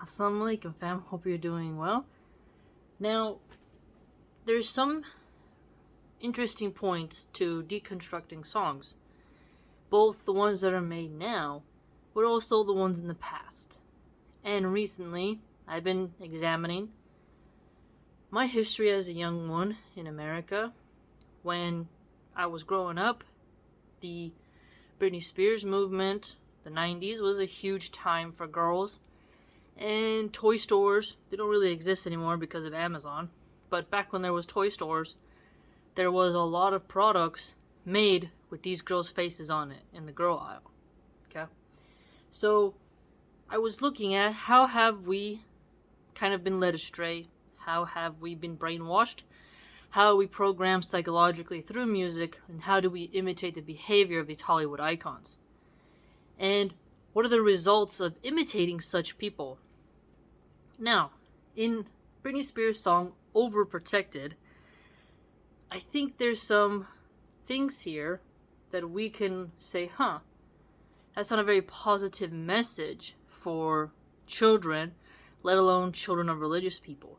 Assalamu alaikum, fam. Hope you're doing well. Now, there's some interesting points to deconstructing songs, both the ones that are made now, but also the ones in the past. And recently, I've been examining my history as a young one in America. When I was growing up, the Britney Spears movement, the 90s, was a huge time for girls. And toy stores, they don't really exist anymore because of Amazon. But back when there was toy stores, there was a lot of products made with these girls' faces on it in the girl aisle. Okay? So I was looking at how have we kind of been led astray? How have we been brainwashed? How are we programmed psychologically through music? And how do we imitate the behavior of these Hollywood icons? And what are the results of imitating such people? Now, in Britney Spears' song Overprotected, I think there's some things here that we can say, that's not a very positive message for children, let alone children of religious people.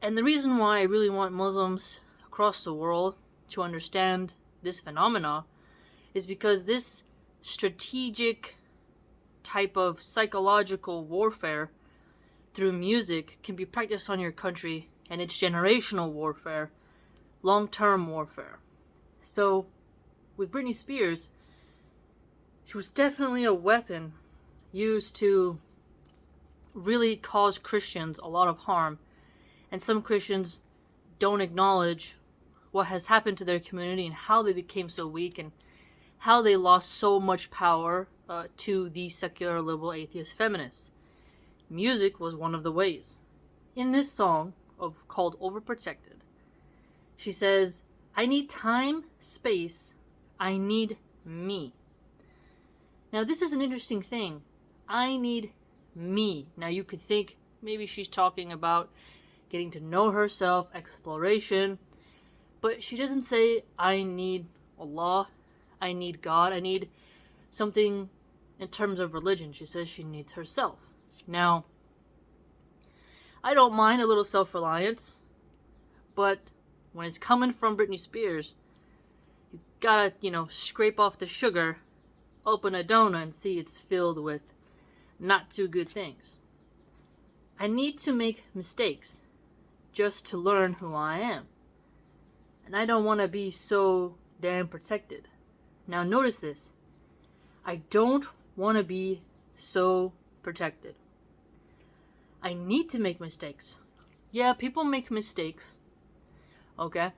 And the reason why I really want Muslims across the world to understand this phenomena is because this strategic type of psychological warfare through music can be practiced on your country, and it's generational warfare, long-term warfare. So with Britney Spears, she was definitely a weapon used to really cause Christians a lot of harm, and some Christians don't acknowledge what has happened to their community and how they became so weak and how they lost so much power to the secular, liberal, atheist feminists. Music was one of the ways. In this song called Overprotected, she says, I need time, space, I need me. Now this is an interesting thing. I need me. Now you could think maybe she's talking about getting to know herself, exploration, but she doesn't say, I need Allah, I need God, I need something in terms of religion. She says she needs herself. Now, I don't mind a little self-reliance, but when it's coming from Britney Spears, you gotta, scrape off the sugar, open a donut, and see it's filled with not too good things. I need to make mistakes just to learn who I am. And I don't want to be so damn protected. Now notice this. I don't want to be so protected. I need to make mistakes. Yeah, people make mistakes. Okay?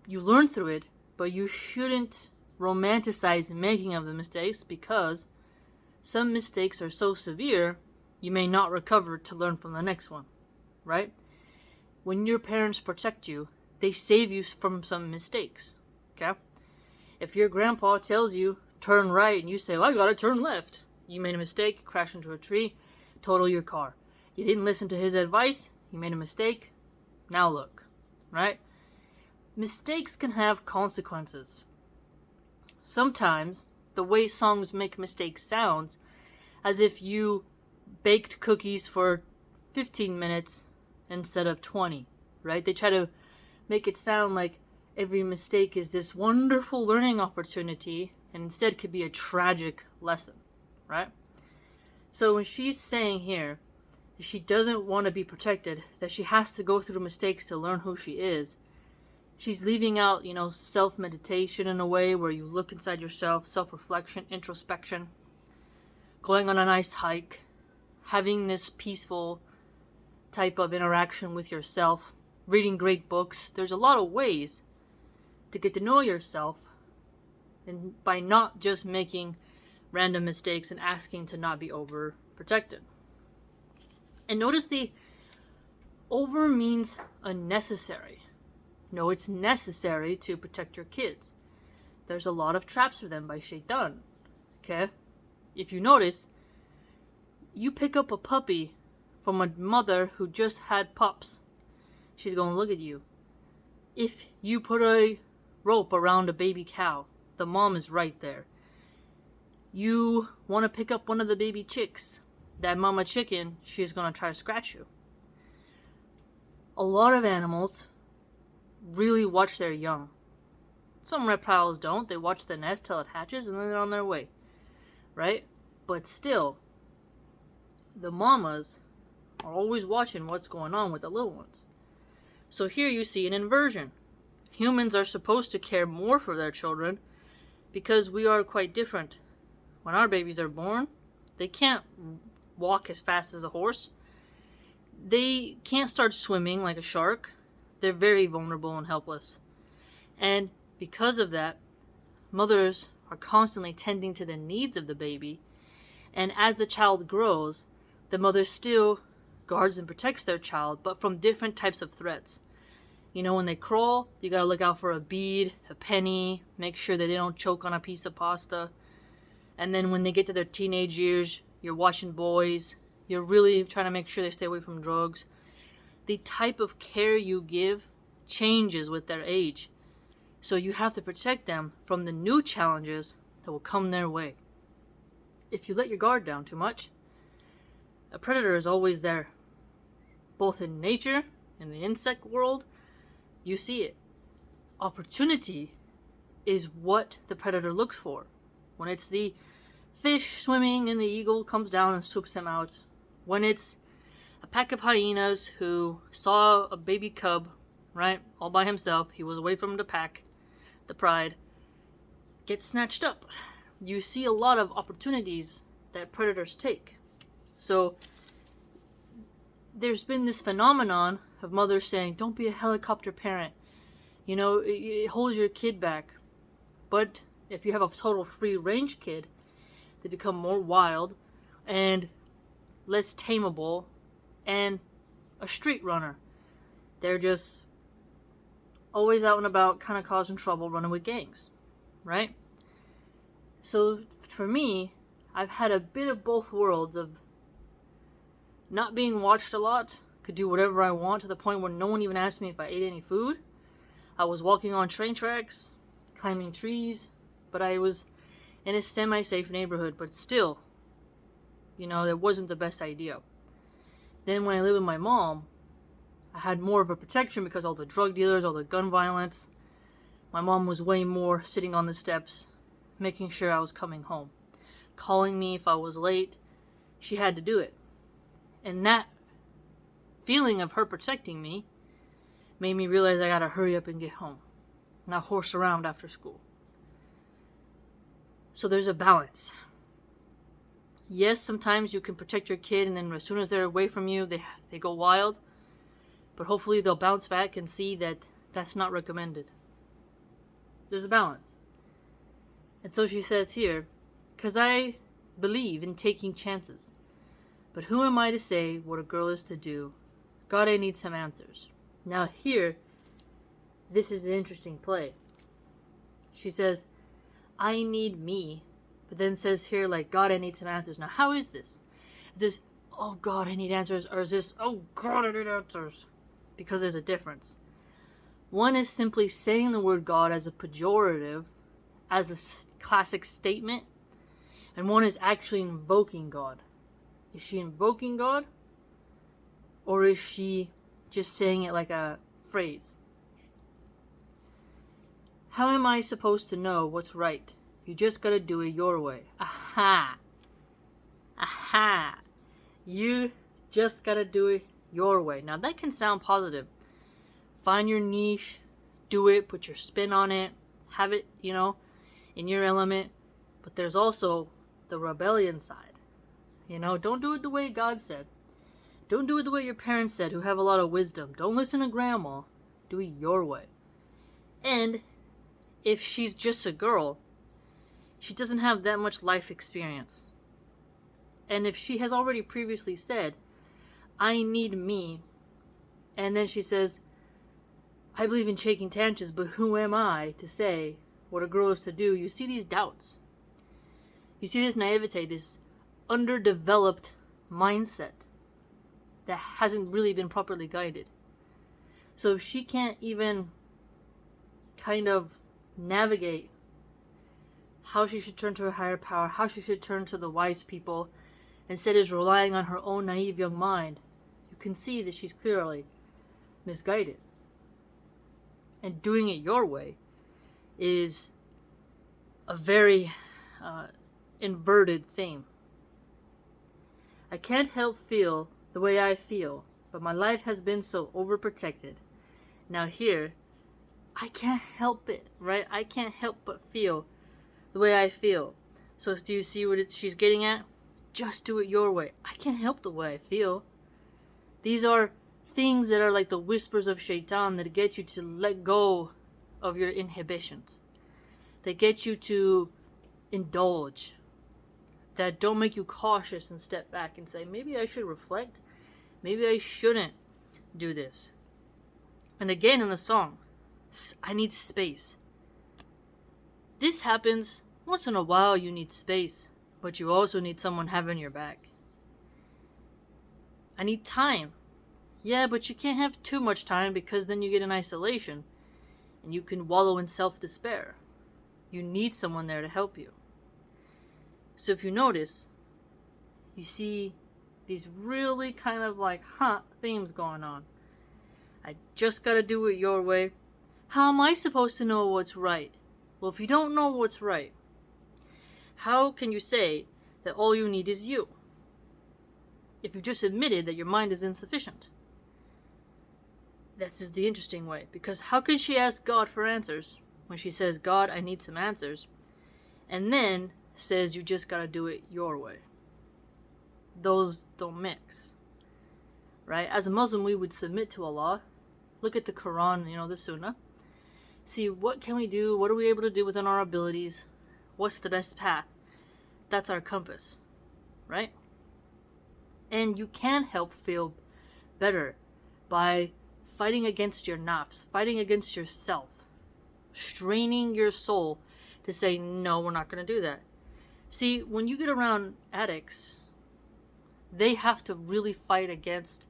You learn through it, but you shouldn't romanticize the making of the mistakes, because some mistakes are so severe, you may not recover to learn from the next one. Right? When your parents protect you, they save you from some mistakes. Okay? If your grandpa tells you, turn right, and you say, well, I gotta turn left. You made a mistake, crash into a tree, total your car. You didn't listen to his advice, you made a mistake, now look. Right? Mistakes can have consequences. Sometimes, the way songs make mistakes sounds as if you baked cookies for 15 minutes instead of 20. Right? They try to make it sound like every mistake is this wonderful learning opportunity, and instead could be a tragic lesson, right? So when she's saying here she doesn't want to be protected, that she has to go through mistakes to learn who she is, she's leaving out, self-meditation in a way where you look inside yourself, self-reflection, introspection, going on a nice hike, having this peaceful type of interaction with yourself, reading great books. There's a lot of ways to get to know yourself, and by not just making random mistakes and asking to not be overprotected. And notice the over means unnecessary. No, it's necessary to protect your kids. There's a lot of traps for them by shaitan. Okay? If you notice, you pick up a puppy from a mother who just had pups, she's going to look at you. If you put a rope around a baby cow, the mom is right there. You want to pick up one of the baby chicks, that mama chicken, she's going to try to scratch you. A lot of animals really watch their young. Some reptiles don't. They watch the nest till it hatches and then they're on their way. Right? But still, the mamas are always watching what's going on with the little ones. So here you see an inversion. Humans are supposed to care more for their children because we are quite different. When our babies are born, they can't walk as fast as a horse. They can't start swimming like a shark. They're very vulnerable and helpless. And because of that, mothers are constantly tending to the needs of the baby. And as the child grows, the mother still guards and protects their child, but from different types of threats. You know, when they crawl, you gotta look out for a bead, a penny, make sure that they don't choke on a piece of pasta. And then when they get to their teenage years, you're watching boys, you're really trying to make sure they stay away from drugs. The type of care you give changes with their age. So you have to protect them from the new challenges that will come their way. If you let your guard down too much, a predator is always there. Both in nature, in the insect world, you see it. Opportunity is what the predator looks for. When it's the fish swimming and the eagle comes down and swoops him out. When it's a pack of hyenas who saw a baby cub, right, all by himself, he was away from the pack, the pride, get snatched up. You see a lot of opportunities that predators take. So there's been this phenomenon of mothers saying, don't be a helicopter parent. You know, it holds your kid back. But if you have a total free range kid, they become more wild and less tameable and a street runner. They're just always out and about, kind of causing trouble, running with gangs, right? So for me, I've had a bit of both worlds of not being watched a lot, could do whatever I want to the point where no one even asked me if I ate any food. I was walking on train tracks, climbing trees, but I was in a semi-safe neighborhood, but still, you know, that wasn't the best idea. Then when I lived with my mom, I had more of a protection because all the drug dealers, all the gun violence. My mom was way more sitting on the steps, making sure I was coming home. Calling me if I was late. She had to do it. And that feeling of her protecting me made me realize I gotta hurry up and get home. Not horse around after school. So there's a balance. Yes, sometimes you can protect your kid and then as soon as they're away from you, they go wild. But hopefully they'll bounce back and see that that's not recommended. There's a balance. And so she says here, because I believe in taking chances. But who am I to say what a girl is to do? God, I need some answers. Now here, this is an interesting play. She says, I need me. But then says here, like, God, I need some answers. Now, how is this? Is this, oh God, I need answers? Or is this, oh God, I need answers? Because there's a difference. One is simply saying the word God as a pejorative, as a classic statement. And one is actually invoking God. Is she invoking God? Or is she just saying it like a phrase? How am I supposed to know what's right? You just gotta do it your way. Aha! Aha! You just gotta do it your way. Now that can sound positive. Find your niche, do it, put your spin on it, have it, you know, in your element. But there's also the rebellion side. You know, don't do it the way God said. Don't do it the way your parents said, who have a lot of wisdom. Don't listen to grandma. Do it your way. And if she's just a girl, she doesn't have that much life experience. And if she has already previously said, I need me, and then she says, I believe in taking chances, but who am I to say what a girl is to do? You see these doubts. You see this naivete, this underdeveloped mindset that hasn't really been properly guided. So if she can't even kind of navigate how she should turn to a higher power, how she should turn to the wise people, instead is relying on her own naive young mind, you can see that she's clearly misguided. And doing it your way is a very inverted theme. I can't help feel the way I feel, but my life has been so overprotected. Now here, I can't help it, right? I can't help but feel the way I feel. So do you see what she's getting at? Just do it your way. I can't help the way I feel. These are things that are like the whispers of Shaitan that get you to let go of your inhibitions. They get you to indulge. That don't make you cautious and step back and say, maybe I should reflect. Maybe I shouldn't do this. And again in the song, I need space. This happens once in a while. You need space, but you also need someone having your back. I need time. Yeah, but you can't have too much time because then you get in isolation and you can wallow in self-despair. You need someone there to help you. So if you notice, you see these really kind of like themes going on. I just gotta do it your way. How am I supposed to know what's right? Well, if you don't know what's right, how can you say that all you need is you? If you just admitted that your mind is insufficient. That's just the interesting way. Because how can she ask God for answers when she says, God, I need some answers, and then says you just gotta do it your way? Those don't mix. Right? As a Muslim, we would submit to Allah. Look at the Quran, the Sunnah. See, what can we do? What are we able to do within our abilities? What's the best path? That's our compass. Right? And you can help feel better by fighting against your nafs, fighting against yourself, straining your soul to say, no, we're not going to do that. See, when you get around addicts, they have to really fight against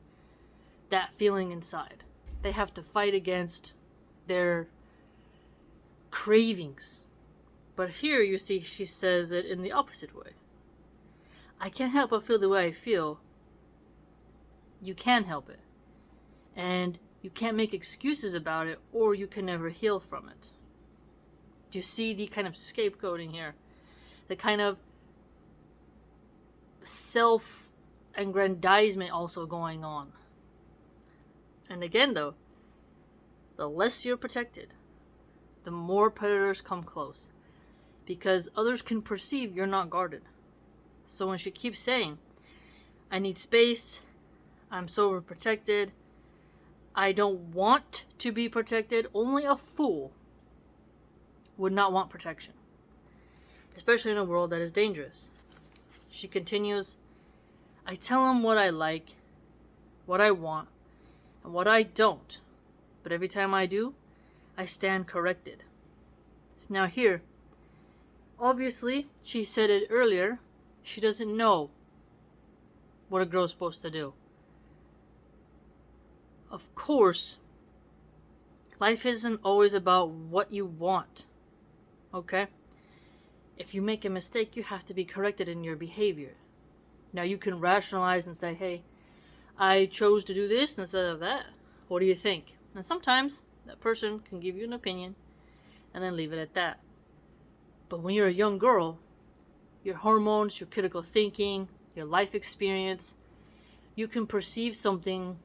that feeling inside. They have to fight against their cravings. But here you see she says it in the opposite way. I can't help but feel the way I feel. You can help it. And you can't make excuses about it, or you can never heal from it. Do you see the kind of scapegoating here? The kind of self-aggrandizement also going on. And again though, the less you're protected, the more predators come close. Because others can perceive you're not guarded. So when she keeps saying, I need space, I'm so overprotected, I don't want to be protected, only a fool would not want protection. Especially in a world that is dangerous. She continues, I tell him what I like, what I want, and what I don't. But every time I do, I stand corrected. Now here, obviously, she said it earlier, she doesn't know what a girl's supposed to do. Of course, life isn't always about what you want. Okay? If you make a mistake, you have to be corrected in your behavior. Now you can rationalize and say, hey, I chose to do this instead of that. What do you think? And sometimes that person can give you an opinion and then leave it at that. But when you're a young girl, your hormones, your critical thinking, your life experience, you can perceive something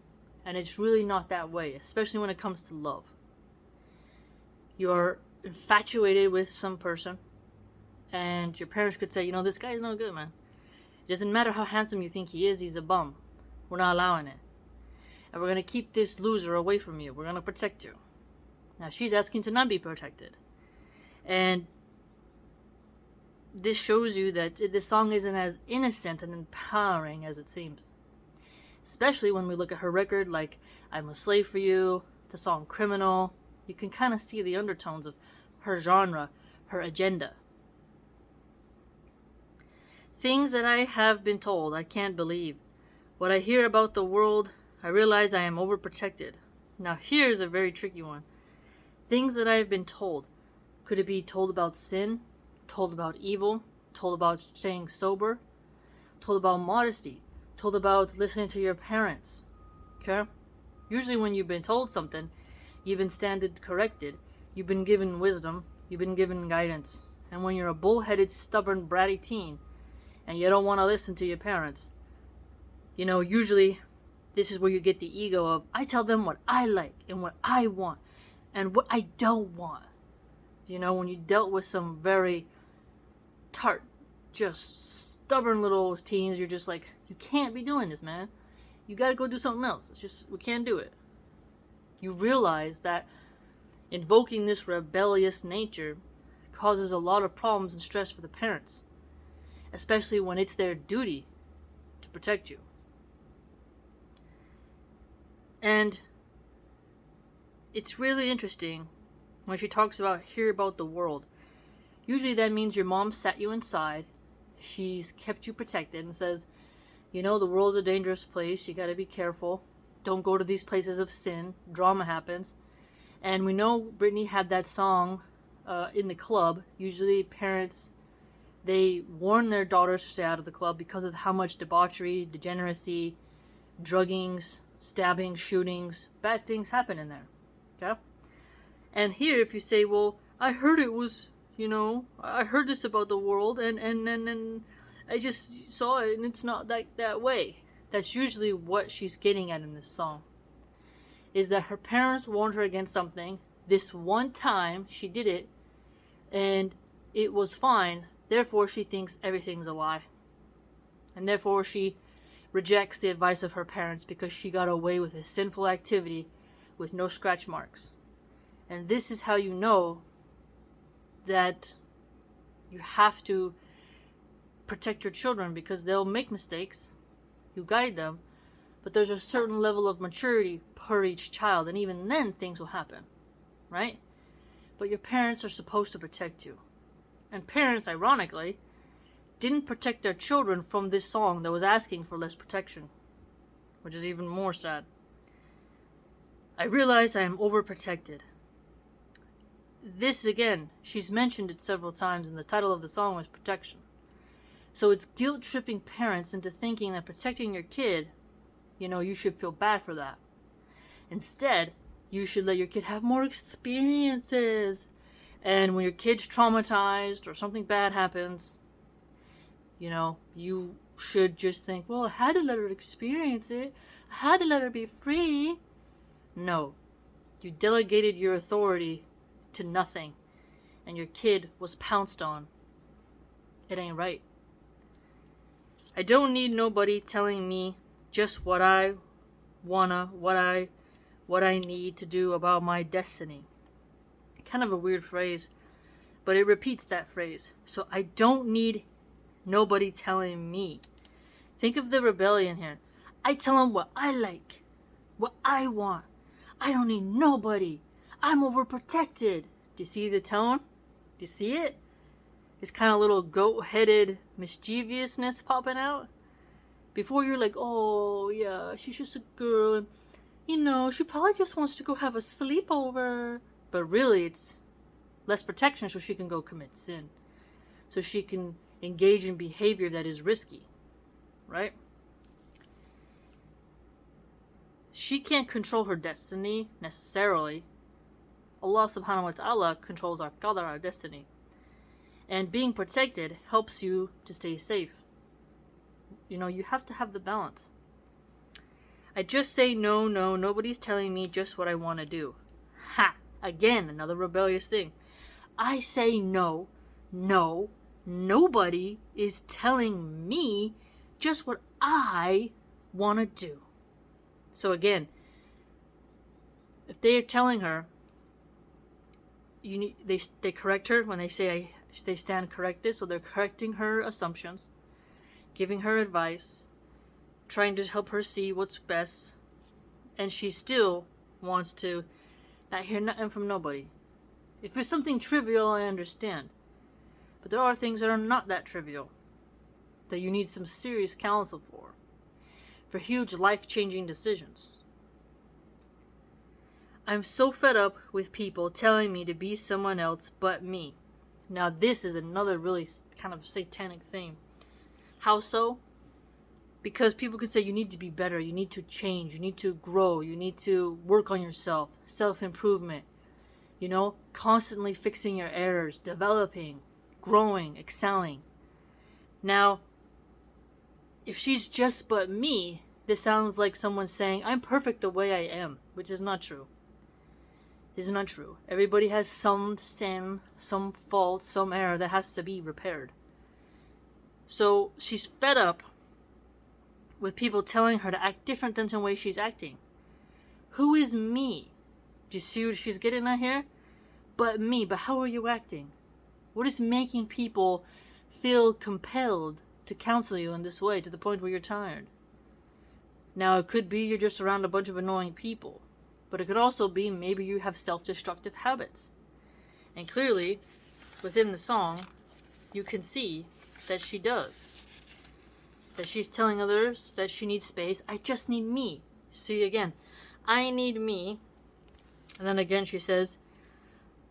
and it's really not that way, especially when it comes to love. You're infatuated with some person and your parents could say, this guy's no good, man. It doesn't matter how handsome you think he is, he's a bum. We're not allowing it. And we're going to keep this loser away from you. We're going to protect you. Now she's asking to not be protected. And this shows you that this song isn't as innocent and empowering as it seems. Especially when we look at her record like I'm a Slave for You, the song Criminal. You can kind of see the undertones of her genre, her agenda. Things that I have been told I can't believe. What I hear about the world, I realize I am overprotected. Now here's a very tricky one. Things that I have been told. Could it be told about sin? Told about evil? Told about staying sober? told about modesty, told about listening to your parents. Okay? Usually when you've been told something, you've been standard corrected, you've been given wisdom, you've been given guidance. And when you're a bullheaded, stubborn, bratty teen, and you don't want to listen to your parents, usually this is where you get the ego of, I tell them what I like and what I want and what I don't want. When you dealt with some very tart, just stubborn little teens, you're just like, you can't be doing this, man. You gotta go do something else. It's just, we can't do it. You realize that invoking this rebellious nature causes a lot of problems and stress for the parents, especially when it's their duty to protect you. And it's really interesting when she talks about hear about the world. Usually that means your mom sat you inside, she's kept you protected and says, the world's a dangerous place, you gotta be careful, don't go to these places of sin, drama happens. And we know Britney had that song in the club. Usually parents, they warn their daughters to stay out of the club because of how much debauchery, degeneracy, druggings, stabbings, shootings, bad things happen in there. Okay? And here, if you say, well, I heard it was, I heard this about the world and I just saw it and it's not that way. That's usually what she's getting at in this song. Is that her parents warned her against something. This one time she did it and it was fine. Therefore she thinks everything's a lie. And therefore she rejects the advice of her parents because she got away with a sinful activity with no scratch marks. And this is how you know that you have to protect your children, because they'll make mistakes. You guide them, but there's a certain level of maturity per each child, and even then things will happen, right? But your parents are supposed to protect you. And parents, ironically, didn't protect their children from this song that was asking for less protection, which is even more sad. I realize I am overprotected. This, again, she's mentioned it several times, and the title of the song was Protection. So it's guilt-tripping parents into thinking that protecting your kid, you should feel bad for that. Instead, you should let your kid have more experiences. And when your kid's traumatized or something bad happens, you should just think, well, I had to let her experience it. I had to let her be free. No. You delegated your authority to nothing. And your kid was pounced on. It ain't right. I don't need nobody telling me just what I wanna, what I need to do about my destiny. Kind of a weird phrase, but it repeats that phrase. So I don't need nobody telling me. Think of the rebellion here. I tell them what I like, what I want. I don't need nobody. I'm overprotected. Do you see the tone? Do you see it? This kind of little goat-headed mischievousness popping out. Before you're like, oh yeah, she's just a girl, and she probably just wants to go have a sleepover. But really, it's less protection so she can go commit sin. So she can engage in behavior that is risky. Right? She can't control her destiny necessarily. Allah subhanahu wa ta'ala controls our qadar, our destiny. And being protected helps you to stay safe. You have to have the balance. I just say no, nobody's telling me just what I want to do. Ha! Again, another rebellious thing. I say no, nobody is telling me just what I want to do. So again, if they're telling her, they correct her when they say they stand corrected. So they're correcting her assumptions, giving her advice, trying to help her see what's best, and she still wants to not hear nothing from nobody. If it's something trivial, I understand. But there are things that are not that trivial, that you need some serious counsel for huge life-changing decisions. I'm so fed up with people telling me to be someone else but me. Now this is another really kind of satanic theme. How so? Because people could say you need to be better, you need to change, you need to grow, you need to work on yourself, self-improvement, constantly fixing your errors, developing, growing, excelling. Now, if she's just but me, this sounds like someone saying, I'm perfect the way I am, which is not true. This is not true. Everybody has some sin, some fault, some error that has to be repaired. So she's fed up with people telling her to act different than the way she's acting. Who is me? Do you see what she's getting at here? But me. But how are you acting? What is making people feel compelled to counsel you in this way to the point where you're tired? Now, it could be you're just around a bunch of annoying people. But it could also be maybe you have self-destructive habits. And clearly, within the song, you can see that she does. That she's telling others that she needs space. I just need me. See again, I need me. And then again she says,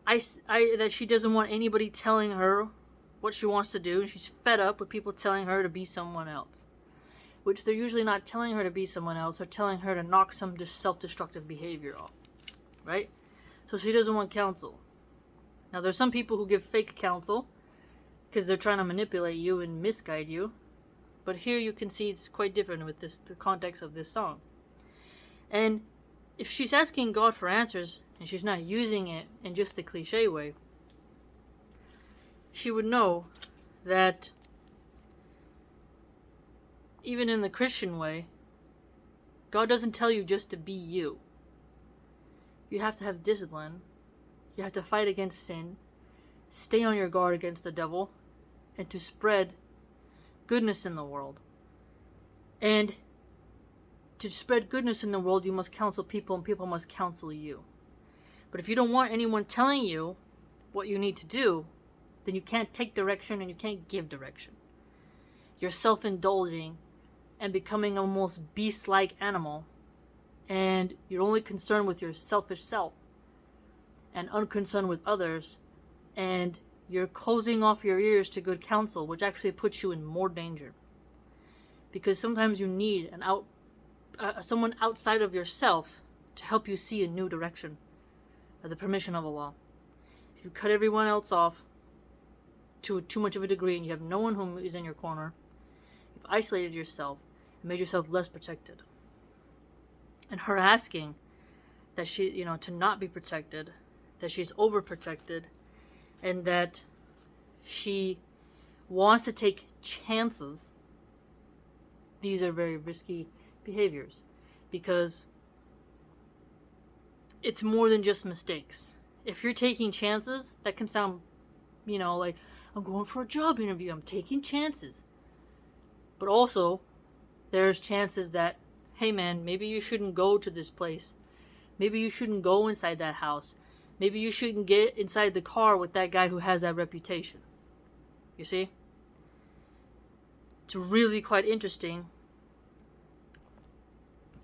that she doesn't want anybody telling her what she wants to do. She's fed up with people telling her to be someone else. Which they're usually not telling her to be someone else. They're telling her to knock some self-destructive behavior off. Right? So she doesn't want counsel. Now there's some people who give fake counsel because they're trying to manipulate you and misguide you. But here you can see it's quite different with the context of this song. And if she's asking God for answers and she's not using it in just the cliche way, she would know that even in the Christian way, God doesn't tell you just to be you. You have to have discipline. You have to fight against sin, stay on your guard against the devil, and to spread goodness in the world. And to spread goodness in the world, you must counsel people and people must counsel you. But if you don't want anyone telling you what you need to do, then you can't take direction and you can't give direction. You're self-indulging and becoming a almost beast-like animal, and you're only concerned with your selfish self and unconcerned with others, and you're closing off your ears to good counsel, which actually puts you in more danger. Because sometimes you need someone outside of yourself to help you see a new direction, at the permission of Allah. If you cut everyone else off to too much of a degree and you have no one who is in your corner, you've isolated yourself and made yourself less protected. And her asking that she, to not be protected, that she's overprotected, and that she wants to take chances, these are very risky behaviors, because it's more than just mistakes. If you're taking chances, that can sound, like, I'm going for a job interview, I'm taking chances. But also, there's chances that, hey man, maybe you shouldn't go to this place. Maybe you shouldn't go inside that house. Maybe you shouldn't get inside the car with that guy who has that reputation. You see? It's really quite interesting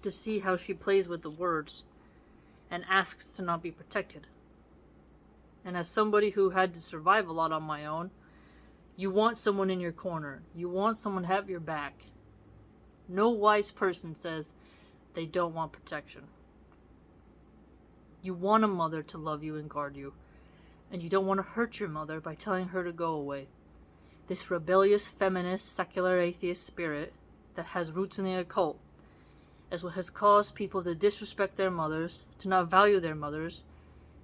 to see how she plays with the words and asks to not be protected. And as somebody who had to survive a lot on my own, you want someone in your corner. You want someone to have your back. No wise person says they don't want protection. You want a mother to love you and guard you, and you don't want to hurt your mother by telling her to go away. This rebellious, feminist, secular, atheist spirit that has roots in the occult is what has caused people to disrespect their mothers, to not value their mothers,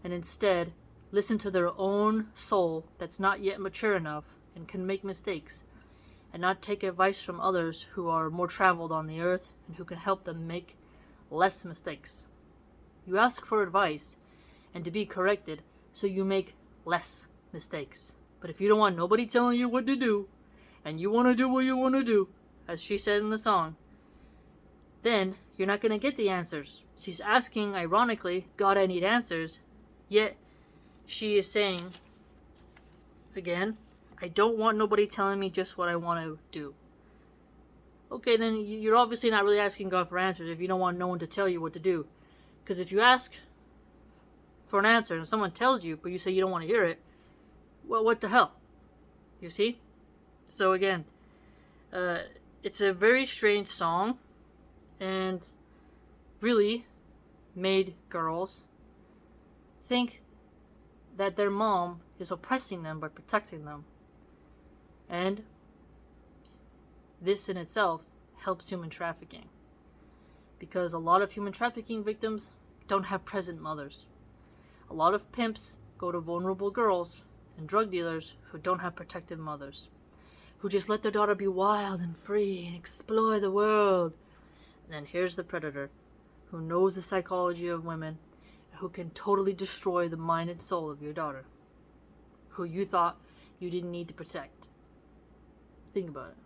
and instead listen to their own soul that's not yet mature enough and can make mistakes, and not take advice from others who are more traveled on the earth and who can help them make less mistakes. You ask for advice and to be corrected so you make less mistakes. But if you don't want nobody telling you what to do, and you want to do what you want to do, as she said in the song, then you're not going to get the answers. She's asking, ironically, God, I need answers, yet she is saying, again, I don't want nobody telling me just what I want to do. Okay, then you're obviously not really asking God for answers if you don't want no one to tell you what to do. Because if you ask for an answer and someone tells you, but you say you don't want to hear it, well, what the hell? You see? So again, It's a very strange song, and really made girls think that their mom is oppressing them by protecting them. And this in itself helps human trafficking, because a lot of human trafficking victims don't have present mothers. A lot of pimps go to vulnerable girls and drug dealers who don't have protective mothers, who just let their daughter be wild and free and explore the world. And then here's the predator, who knows the psychology of women, who can totally destroy the mind and soul of your daughter, who you thought you didn't need to protect. Think about it.